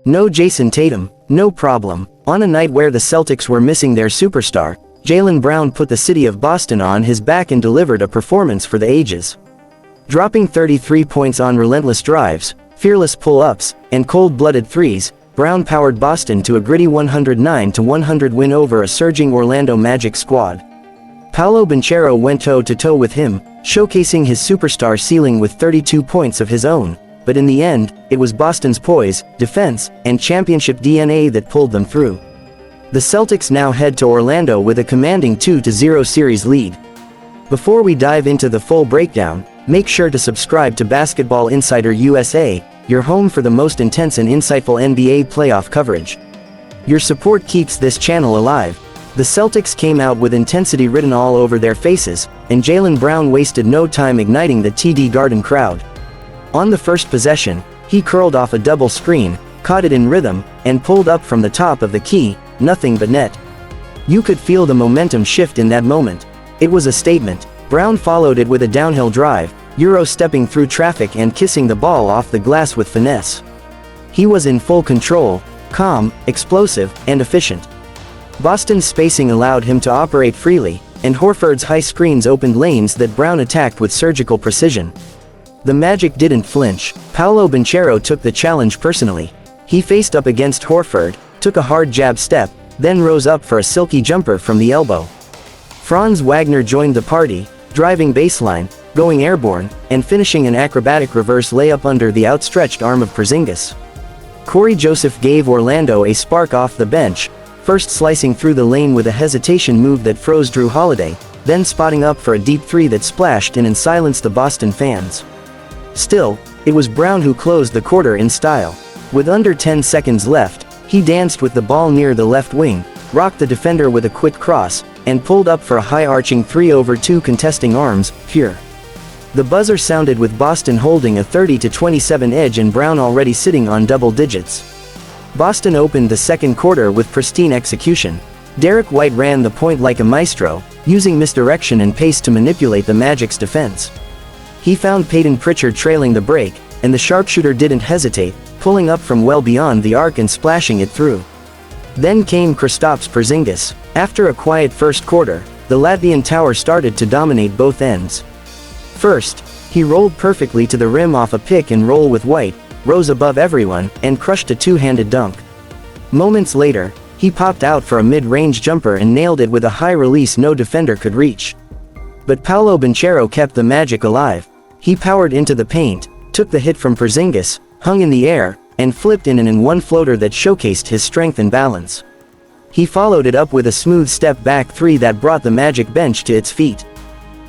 No Jayson Tatum, no problem. On a night where the Celtics were missing their superstar, Jaylen Brown put the city of Boston on his back and delivered a performance for the ages. Dropping 33 points on relentless drives, fearless pull-ups, and cold-blooded threes, Brown powered Boston to a gritty 109-100 win over a surging Orlando Magic squad. Paolo Banchero went toe-to-toe with him, showcasing his superstar ceiling with 32 points of his own, but in the end, it was Boston's poise, defense, and championship DNA that pulled them through. The Celtics now head to Orlando with a commanding 2-0 series lead. Before we dive into the full breakdown, make sure to subscribe to Basketball Insider USA, your home for the most intense and insightful NBA playoff coverage. Your support keeps this channel alive. The Celtics came out with intensity written all over their faces, and Jaylen Brown wasted no time igniting the TD Garden crowd. On the first possession, he curled off a double screen, caught it in rhythm, and pulled up from the top of the key, nothing but net. You could feel the momentum shift in that moment. It was a statement. Brown followed it with a downhill drive, Euro-stepping through traffic and kissing the ball off the glass with finesse. He was in full control, calm, explosive, and efficient. Boston's spacing allowed him to operate freely, and Horford's high screens opened lanes that Brown attacked with surgical precision. The Magic didn't flinch. Paolo Banchero took the challenge personally. He faced up against Horford, took a hard jab step, then rose up for a silky jumper from the elbow. Franz Wagner joined the party, driving baseline, going airborne, and finishing an acrobatic reverse layup under the outstretched arm of Porziņģis. Corey Joseph gave Orlando a spark off the bench, first slicing through the lane with a hesitation move that froze Jrue Holiday, then spotting up for a deep three that splashed in and silenced the Boston fans. Still, it was Brown who closed the quarter in style. With under 10 seconds left, he danced with the ball near the left wing, rocked the defender with a quick cross, and pulled up for a high-arching 3-over-2 contesting arms, pure. The buzzer sounded with Boston holding a 30-27 edge and Brown already sitting on double digits. Boston opened the second quarter with pristine execution. Derrick White ran the point like a maestro, using misdirection and pace to manipulate the Magic's defense. He found Peyton Pritchard trailing the break, and the sharpshooter didn't hesitate, pulling up from well beyond the arc and splashing it through. Then came Kristaps Porziņģis. After a quiet first quarter, the Latvian tower started to dominate both ends. First, he rolled perfectly to the rim off a pick and roll with White, rose above everyone, and crushed a two-handed dunk. Moments later, he popped out for a mid-range jumper and nailed it with a high release no defender could reach. But Paolo Banchero kept the Magic alive. He powered into the paint, took the hit from Porziņģis, hung in the air, and flipped in an and-one floater that showcased his strength and balance. He followed it up with a smooth step-back three that brought the Magic bench to its feet.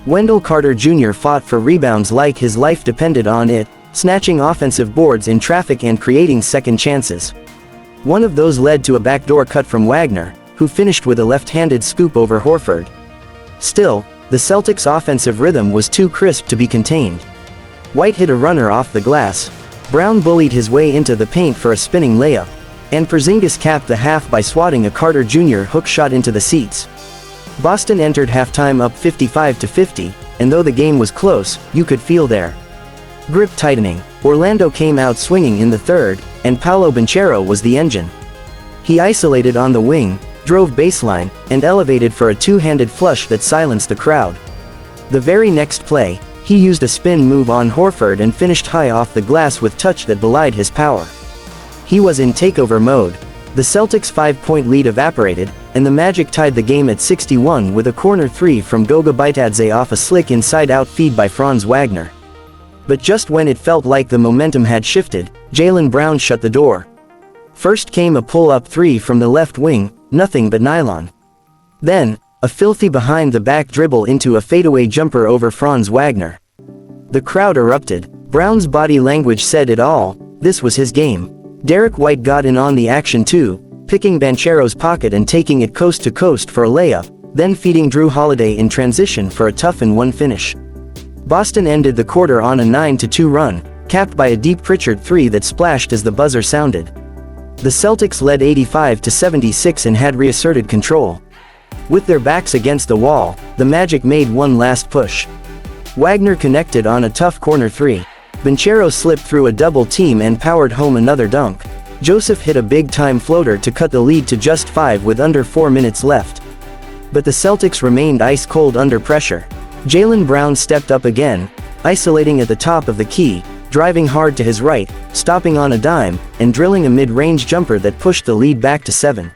Wendell Carter Jr. fought for rebounds like his life depended on it, snatching offensive boards in traffic and creating second chances. One of those led to a backdoor cut from Wagner, who finished with a left-handed scoop over Horford. Still, the Celtics' offensive rhythm was too crisp to be contained. White hit a runner off the glass, Brown bullied his way into the paint for a spinning layup, and Porziņģis capped the half by swatting a Carter Jr. hook shot into the seats. Boston entered halftime up 55-50, and though the game was close, you could feel their grip tightening. Orlando came out swinging in the third, and Paolo Banchero was the engine. He isolated on the wing, drove baseline, and elevated for a two-handed flush that silenced the crowd. The very next play, he used a spin move on Horford and finished high off the glass with touch that belied his power. He was in takeover mode. The Celtics' 5-point lead evaporated, and the Magic tied the game at 61 with a corner three from Goga Bitadze off a slick inside-out feed by Franz Wagner. But just when it felt like the momentum had shifted, Jaylen Brown shut the door. First came a pull-up three from the left wing, nothing but nylon. Then, a filthy behind-the-back dribble into a fadeaway jumper over Franz Wagner. The crowd erupted. Brown's body language said it all. This was his game. Derrick White got in on the action too, picking Banchero's pocket and taking it coast to coast for a layup, then feeding Jrue Holiday in transition for a tough and one finish. Boston ended the quarter on a 9-2 run, capped by a deep Pritchard three that splashed as the buzzer sounded. The Celtics led 85-76 and had reasserted control. With their backs against the wall, the Magic made one last push. Wagner connected on a tough corner three. Banchero slipped through a double team and powered home another dunk. Joseph hit a big-time floater to cut the lead to just 5 with under 4 minutes left. But the Celtics remained ice-cold under pressure. Jaylen Brown stepped up again, isolating at the top of the key, driving hard to his right, stopping on a dime, and drilling a mid-range jumper that pushed the lead back to 7.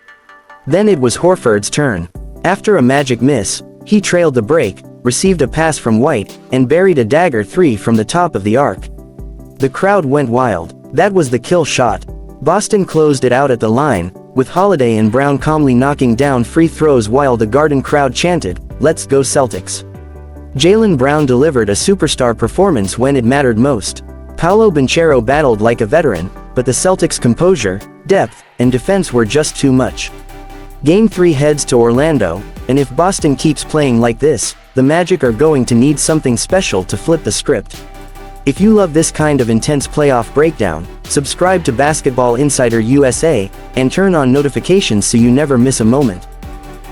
Then it was Horford's turn. After a magic miss, he trailed the break, received a pass from White, and buried a dagger 3 from the top of the arc. The crowd went wild. That was the kill shot. Boston closed it out at the line, with Holiday and Brown calmly knocking down free throws while the Garden crowd chanted, "Let's go Celtics." Jaylen Brown delivered a superstar performance when it mattered most. Paolo Banchero battled like a veteran, but the Celtics' composure, depth, and defense were just too much. Game 3 heads to Orlando, and if Boston keeps playing like this, the Magic are going to need something special to flip the script. If you love this kind of intense playoff breakdown, subscribe to Basketball Insider USA, and turn on notifications so you never miss a moment.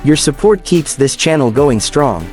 Your support keeps this channel going strong.